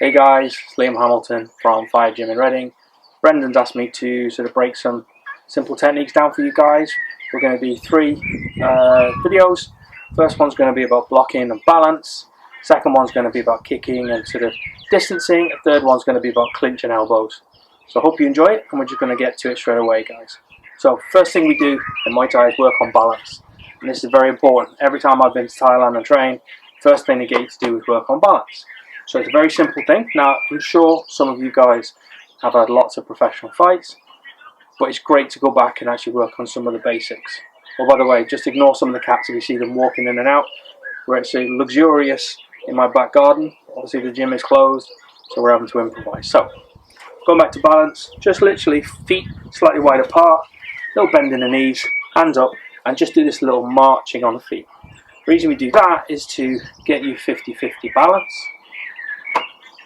Hey guys, it's Liam Hamilton from Fire Gym in Reading. Brendan's asked me to sort of break some simple techniques down for you guys. We're going to do three videos. First one's going to be about blocking and balance. Second one's going to be about kicking and sort of distancing. The third one's going to be about clinch and elbows. So I hope you enjoy it, and we're just going to get to it straight away, guys. So first thing we do in Muay Thai is work on balance. And this is very important. Every time I've been to Thailand and trained, first thing they get you to do is work on balance. So it's a very simple thing. Now, I'm sure some of you guys have had lots of professional fights, but it's great to go back and actually work on some of the basics. Oh, by the way, just ignore some of the cats if you see them walking in and out. We're actually luxurious in my back garden. Obviously the gym is closed, so we're having to improvise. So, going back to balance, just literally feet slightly wide apart, little bend in the knees, hands up, and just do this little marching on the feet. The reason we do that is to get you 50-50 balance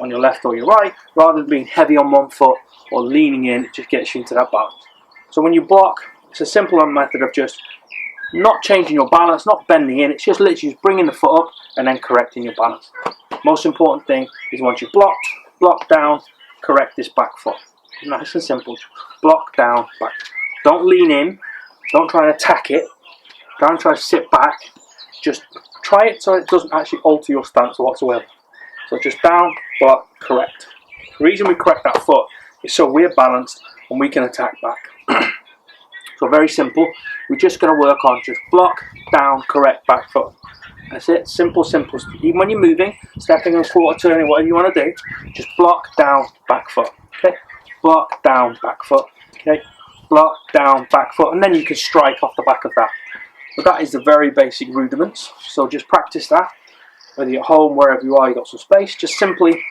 on your left or your right, rather than being heavy on one foot or leaning in. It just gets you into that balance. So when you block, it's a simple method of just not changing your balance, not bending in. It's just literally just bringing the foot up and then correcting your balance. Most important thing is once you've blocked, block down, correct this back foot. Nice and simple. Block down, back. Don't lean in. Don't try and attack it. Don't try to sit back. Just try it so it doesn't actually alter your stance whatsoever. So just down, block, correct. The reason we correct that foot is so we're balanced and we can attack back. So very simple. We're just going to work on just block, down, correct, back foot. That's it. Simple, simple. Even when you're moving, stepping and quarter turning, whatever you want to do, just block, down, back foot. Okay? Block, down, back foot. Okay? Block, down, back foot. And then you can strike off the back of that. But that is the very basic rudiments. So just practice that. Whether you're at home, wherever you are, you've got some space, just simply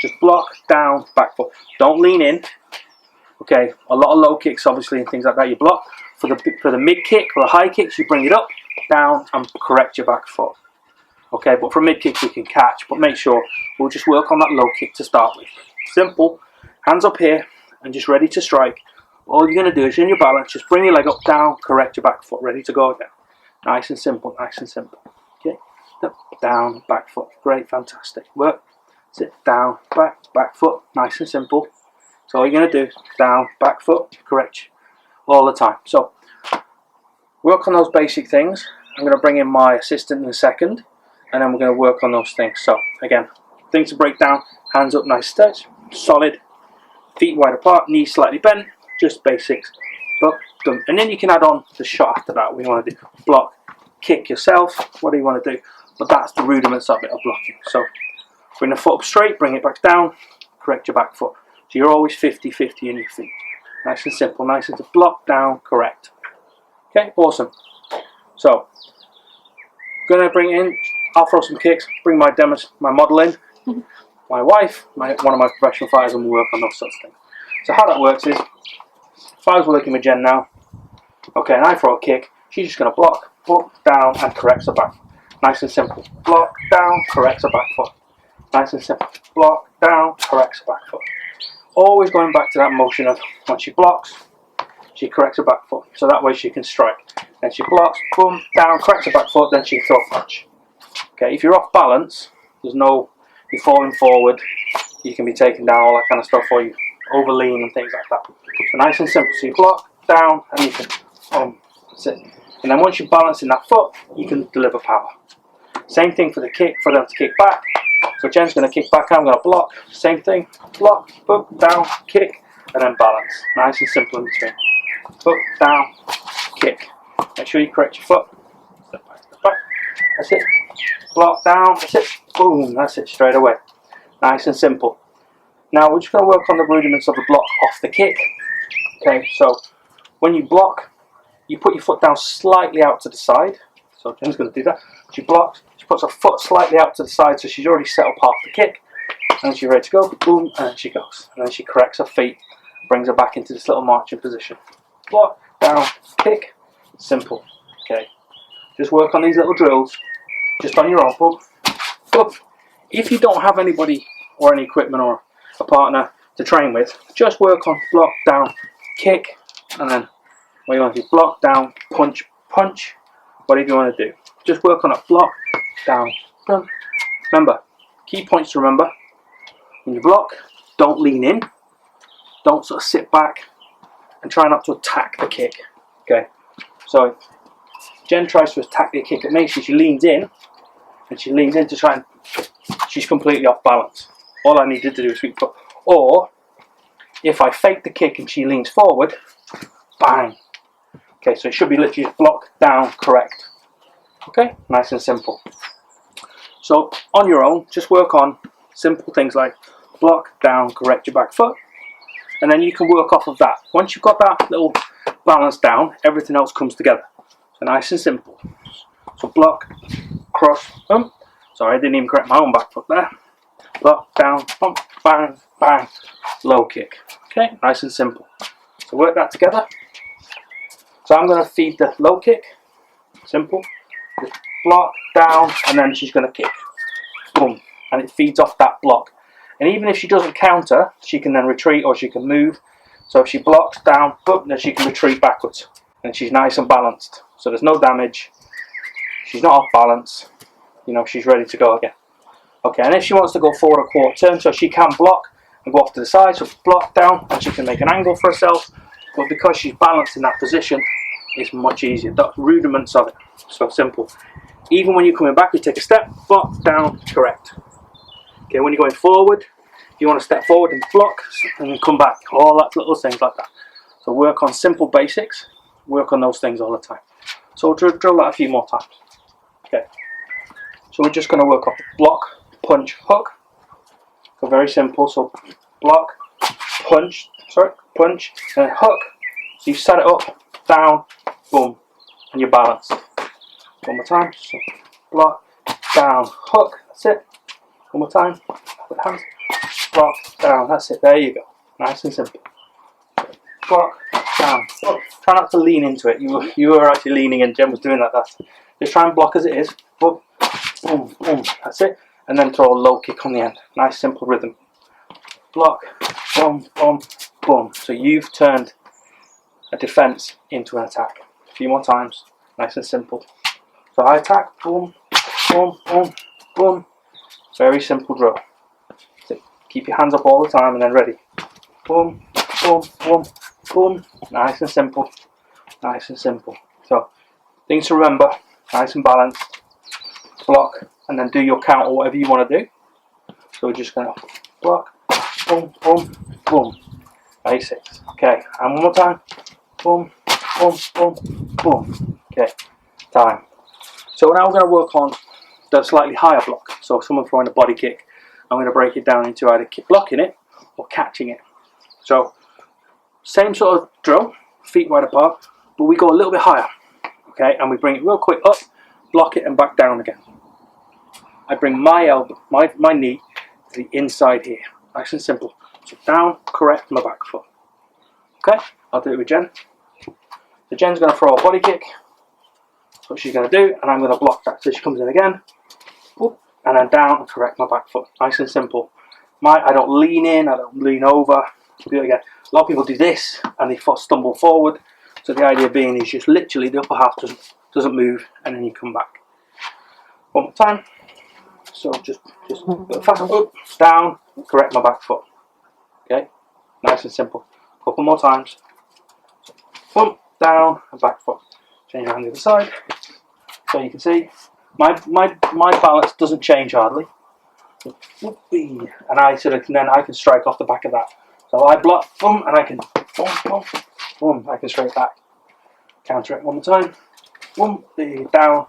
just block, down, back foot. Don't lean in. Okay, a lot of low kicks obviously and things like that you block. For the mid kick or the high kicks, you bring it up, down, and correct your back foot. Okay, but for mid kicks we can catch, but make sure we'll just work on that low kick to start with. Simple, hands up here and just ready to strike. All you're going to do is in your balance, just bring your leg up, down, correct your back foot, ready to go again. Nice and simple, nice and simple. Okay. Down, back foot. Great, fantastic. Work. Sit down, back foot. Nice and simple. So all you're going to do, down, back foot, correct all the time. So work on those basic things. I'm going to bring in my assistant in a second, and then we're going to work on those things. So again, things to break down, hands up, nice touch, solid, feet wide apart, knees slightly bent, just basics. But done. And then you can add on the shot after that. We want to do block, kick yourself, what do you want to do? But that's the rudiments of it, of blocking. So bring the foot up straight, bring it back down, correct your back foot. So you're always 50-50 in your feet. Nice and simple, nice and simple. Block, down, correct. Okay, awesome. So, going to bring in, I'll throw some kicks, bring my model in, my wife, one of my professional fighters, and we'll work on those sorts of things. So how that works is, if I was working with Jen now, okay, and I throw a kick, she's just going to block, down, and corrects her back foot. Nice and simple. Block, down, corrects her back foot. Nice and simple. Block, down, corrects her back foot. Always going back to that motion of when she blocks, she corrects her back foot. So that way she can strike. Then she blocks, boom, down, corrects her back foot, then she can throw a punch. Okay, if you're off balance, you're falling forward, you can be taken down, all that kind of stuff, or you over lean and things like that. So nice and simple. So you block, down, and you can, that's it. And then once you're balancing that foot, you can deliver power. Same thing for the kick, for them to kick back. So Jen's going to kick back, I'm going to block. Same thing, block, boom, down, kick, and then balance. Nice and simple in between. Boom, down, kick. Make sure you correct your foot. Step back, step back. That's it. Block, down, that's it. Boom, that's it, straight away. Nice and simple. Now we're just going to work on the rudiments of the block off the kick. Okay, so when you block, you put your foot down slightly out to the side. So Jen's going to do that. She blocks, she puts her foot slightly out to the side, so she's already set up half the kick. And she's ready to go, boom, and then she goes. And then she corrects her feet, brings her back into this little marching position. Block, down, kick, simple. Okay. Just work on these little drills, just on your own. Boom, boom. If you don't have anybody or any equipment or a partner to train with, just work on block, down, kick, and then what you want to do, block, down, punch, punch. Whatever you want to do. Just work on a block, down, done. Remember, key points to remember. When you block, don't lean in. Don't sort of sit back and try not to attack the kick. Okay, so Jen tries to attack the kick at me, so she leans in, and she leans in to try and, she's completely off balance. All I needed to do is sweep foot. Or, if I fake the kick and she leans forward, bang. Okay, so it should be literally just block, down, correct. Okay, nice and simple. So, on your own, just work on simple things like block, down, correct your back foot. And then you can work off of that. Once you've got that little balance down, everything else comes together. So nice and simple. So block, cross, sorry, I didn't even correct my own back foot there. Block, down, bump, bang, bang, low kick. Okay, nice and simple. So work that together. So I'm going to feed the low kick. Simple. Just block, down, and then she's going to kick. Boom. And it feeds off that block. And even if she doesn't counter, she can then retreat or she can move. So if she blocks down, boom, then she can retreat backwards. And she's nice and balanced. So there's no damage. She's not off balance. You know, she's ready to go again. Okay, and if she wants to go forward a quarter turn, so she can block and go off to the side, so block down, and she can make an angle for herself. But because she's balanced in that position, it's much easier. The rudiments of it. So simple. Even when you're coming back, you take a step, block, down, correct. Okay, when you're going forward, you want to step forward and block, and then come back. All that little things like that. So work on simple basics. Work on those things all the time. So we'll drill that a few more times. Okay. So we're just going to work off block, punch, hook. So very simple. So block, punch, punch, and then hook. So you set it up, down, boom, and you're balanced. One more time. So block, down, hook. That's it. One more time. With hands. Block, down. That's it. There you go. Nice and simple. Block, down. Hook. Try not to lean into it. You were actually leaning in. Jen was doing that. Just try and block as it is. Boom, boom, boom. That's it. And then throw a low kick on the end. Nice simple rhythm. Block, boom, boom, boom. So you've turned a defense into an attack. A few more times. Nice and simple. So I attack. Boom, boom, boom, boom. Very simple drill. So keep your hands up all the time and then ready. Boom, boom, boom, boom. Nice and simple. Nice and simple. So things to remember. Nice and balanced. Block and then do your count or whatever you want to do. So we're just going to block. Boom, boom, boom. Basics. Okay, and one more time. Boom, boom, boom, boom. Okay, time. So now we're going to work on the slightly higher block. So if someone throwing a body kick, I'm going to break it down into either blocking it or catching it. So same sort of drill, feet wide apart, but we go a little bit higher. Okay, and we bring it real quick up, block it and back down again. I bring my elbow, my knee to the inside here. Nice and simple. So down, correct my back foot. Okay, I'll do it with Jen. So Jen's going to throw a body kick. That's what she's going to do, and I'm going to block that. So she comes in again, whoop, and then down and correct my back foot. Nice and simple. I don't lean in, I don't lean over. Do it again. A lot of people do this and they stumble forward. So the idea being is just literally the upper half doesn't move, and then you come back. One more time. So just fast up, down, correct my back foot. Okay, nice and simple. Couple more times. Bump, down, and back foot. Change your hand to the other side. So you can see my balance doesn't change hardly. And I can strike off the back of that. So I block, boom, and I can boom, boom, boom. I can straight back. Counter it one more time. Boom, down,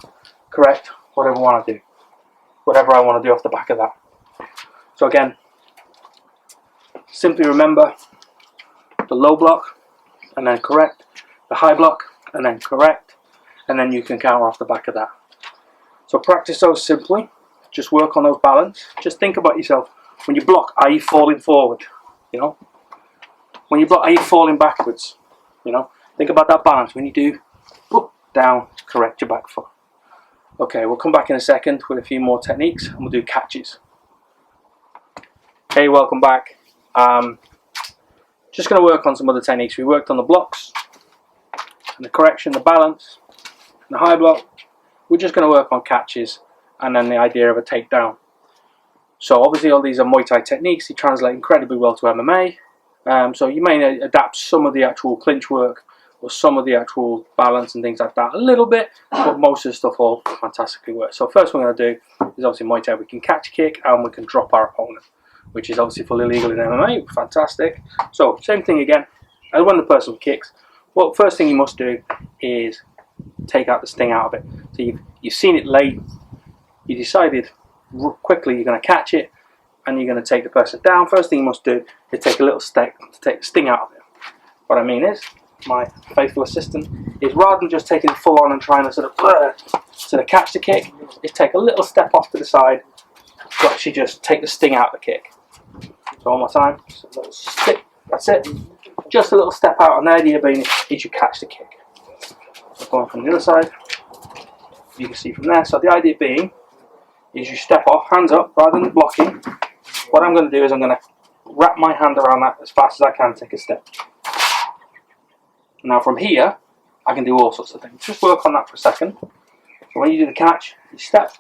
correct. Whatever I want to do. Whatever I want to do off the back of that. So again, simply remember the low block and then correct, the high block and then correct, and then you can counter off the back of that. So practice those simply. Just work on those balance. Just think about yourself. When you block, are you falling forward? You know? When you block, are you falling backwards? You know? Think about that balance. When you do, whoop, down, correct your back foot. Okay, we'll come back in a second with a few more techniques and we'll do catches. Hey, welcome back. Just going to work on some other techniques. We worked on the blocks, and the correction, the balance, and the high block. We're just going to work on catches and then the idea of a takedown. So obviously all these are Muay Thai techniques, they translate incredibly well to MMA. So you may adapt some of the actual clinch work or some of the actual balance and things like that a little bit, but most of the stuff all fantastically works. So first we're going to do is obviously Muay Thai. We can catch a kick and we can drop our opponent, which is obviously fully legal in MMA. Fantastic. So same thing again, as when the person kicks, well, first thing you must do is take out the sting out of it. So you've seen it late, you decided quickly you're going to catch it and you're going to take the person down. First thing you must do is take a little step to take the sting out of it. What I mean is, my faithful assistant, is rather than just taking it full on and trying to sort of catch the kick, is take a little step off to the side to actually just take the sting out of the kick. So one more time, just a little stick, that's it. Just a little step out, and the idea being is you catch the kick. So going from the other side, you can see from there. So the idea being is you step off, hands up, rather than blocking. What I'm going to do is I'm going to wrap my hand around that as fast as I can, take a step. Now from here, I can do all sorts of things. Just work on that for a second. So when you do the catch, you step,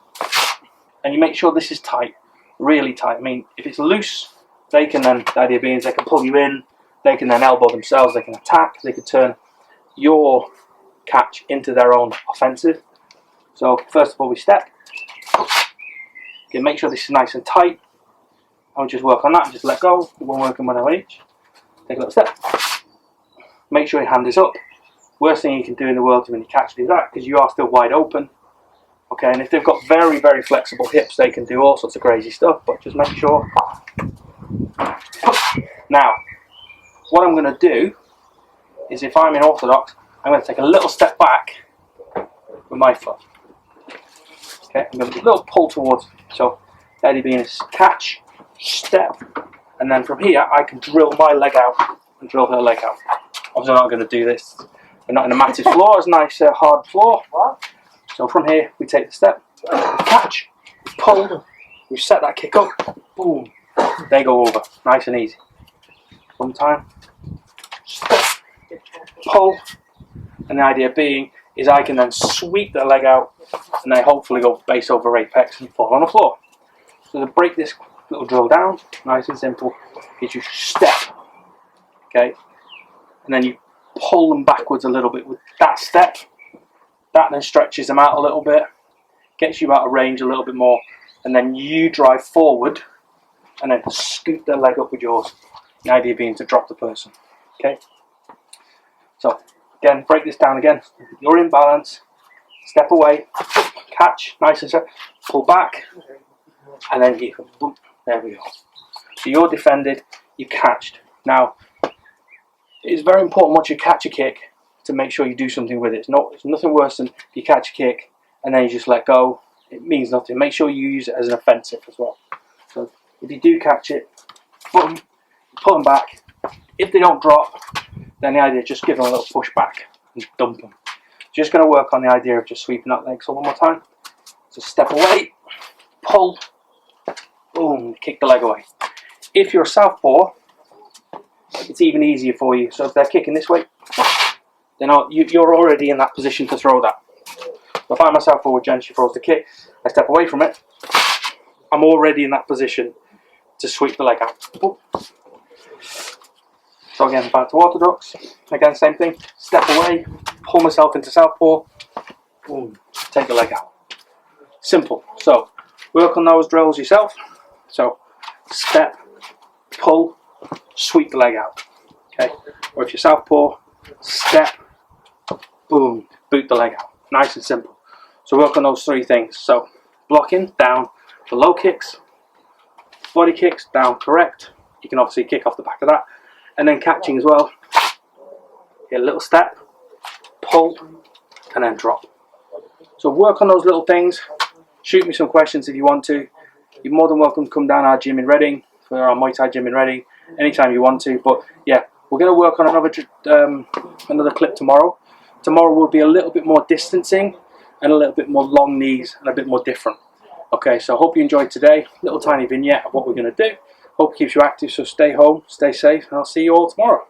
and you make sure this is tight, really tight. I mean, if it's loose, they can then, the idea being is they can pull you in, they can then elbow themselves, they can attack, they can turn your catch into their own offensive. So first of all we step, okay, make sure this is nice and tight, and we just work on that and just let go, one work and one out each. Take a little step, make sure your hand is up. Worst thing you can do in the world when you catch is that, because you are still wide open. Okay, and if they've got very, very flexible hips, they can do all sorts of crazy stuff, but just make sure. Now, what I'm going to do is, if I'm in orthodox, I'm going to take a little step back with my foot. Okay, I'm going to do a little pull towards. So, the idea being is catch, step, and then from here I can drill my leg out and drill her leg out. Obviously, I'm not going to do this. We're not in a matted floor, it's a nice hard floor. So from here, we take the step, catch, pull, we set that kick up, boom, they go over, nice and easy. One time, step, pull, and the idea being is I can then sweep the leg out and they hopefully go base over apex and fall on the floor. So to break this little drill down, nice and simple, is you step, okay, and then you pull them backwards a little bit with that step. That then stretches them out a little bit, gets you out of range a little bit more, and then you drive forward and then scoop their leg up with yours. The idea being to drop the person. Okay? So, again, break this down again. You're in balance, step away, catch, nice and set, pull back, and then you can, boom, there we go. So you're defended, you catched. Now, it's very important once you catch a kick to make sure you do something with it. It's nothing worse than you catch a kick and then you just let go. It means nothing. Make sure you use it as an offensive as well. So if you do catch it, boom, pull them back. If they don't drop, then the idea is just give them a little push back and dump them. Just going to work on the idea of just sweeping that leg. So one more time. So step away, pull, boom, kick the leg away. If you're a southpaw, it's even easier for you. So if they're kicking this way, then you're already in that position to throw that. So if I myself forward, Jen, she throws the kick, I step away from it, I'm already in that position to sweep the leg out. Boom. So again, back to orthodox. Again, same thing. Step away, pull myself into southpaw, boom, take the leg out. Simple. So work on those drills yourself. So step, pull, sweep the leg out. Okay. Or if you're southpaw, step, boom, boot the leg out. Nice and simple. So work on those three things. So blocking, down, the low kicks, body kicks, down, correct. You can obviously kick off the back of that. And then catching as well. Get a little step, pull, and then drop. So work on those little things. Shoot me some questions if you want to. You're more than welcome to come down our gym in Reading, for our Muay Thai gym in Reading, anytime you want to. But yeah, we're going to work on another clip tomorrow. Tomorrow will be a little bit more distancing and a little bit more long knees and a bit more different. Okay, so I hope you enjoyed today. Little tiny vignette of what we're going to do. Hope it keeps you active, so stay home, stay safe, and I'll see you all tomorrow.